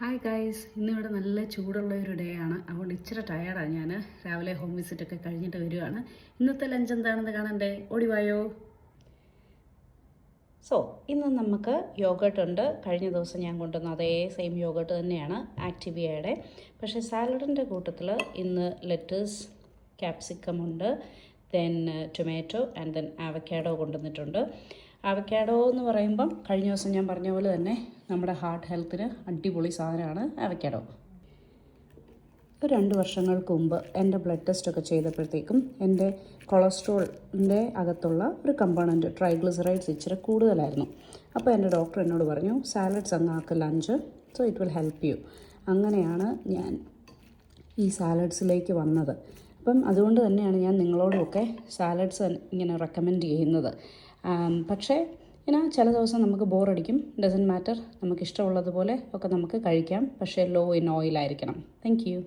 Hi guys, ഇന്നിവിടെ നല്ല ചൂടുള്ള ഒരു ഡേ ആണ്. അതുകൊണ്ട് ഇച്ചിരി ടയേർഡാണ് ഞാൻ. രാവിലെ ഹോം വിസിറ്റൊക്കെ കഴിഞ്ഞിട്ട് വരികയാണ്. ഇന്നത്തെ ലഞ്ച് എന്താണെന്ന് കാണണ്ടേ? ഓടിവായോ. ഇന്ന് നമുക്ക് യോഗട്ട് ഉണ്ട്. കഴിഞ്ഞ ദിവസം ഞാൻ കൊണ്ടുവന്ന അതേ സെയിം യോഗട്ട് തന്നെയാണ് ആക്ടിവിയയുടെ. പക്ഷേ സാലഡിൻ്റെ കൂട്ടത്തിൽ ഇന്ന് ലെറ്റസ്, ക്യാപ്സിക്കം ഉണ്ട്, ദെൻ ടൊമാറ്റോ ആൻഡ് ദെൻ ആവക്കാഡോ കൊണ്ടുവന്നിട്ടുണ്ട്. ആവക്കാഡോ എന്ന് പറയുമ്പം കഴിഞ്ഞ ദിവസം ഞാൻ പറഞ്ഞ പോലെ തന്നെ നമ്മുടെ ഹാർട്ട് ഹെൽത്തിന് അടിപൊളി സാധനമാണ് ആവക്കാഡോ. 2 വർഷങ്ങൾക്ക് മുമ്പ് എൻ്റെ ബ്ലഡ് ടെസ്റ്റൊക്കെ ചെയ്തപ്പോഴത്തേക്കും എൻ്റെ കൊളസ്ട്രോളിൻ്റെ അകത്തുള്ള ഒരു കമ്പോണൻറ്റ് ട്രൈഗ്ലിസറൈഡ്സ് ഇച്ചിരി കൂടുതലായിരുന്നു. അപ്പോൾ എൻ്റെ ഡോക്ടർ എന്നോട് പറഞ്ഞു സാലഡ്സ് അങ്ങാക്ക് lunch, so it will help you. അങ്ങനെയാണ് ഞാൻ ഈ സാലഡ്സിലേക്ക് വന്നത്. അപ്പം അതുകൊണ്ട് തന്നെയാണ് ഞാൻ നിങ്ങളോടുമൊക്കെ സാലഡ്സ് ഇങ്ങനെ റെക്കമെൻഡ് ചെയ്യുന്നത്. പക്ഷേ ചില ദിവസം നമുക്ക് ബോറടിക്കും. ഡസൻറ്റ് മാറ്റർ, നമുക്കിഷ്ടമുള്ളതുപോലെ ഒക്കെ നമുക്ക് കഴിക്കാം. പക്ഷേ ലോ ഇൻ ഓയിലായിരിക്കണം. Thank U.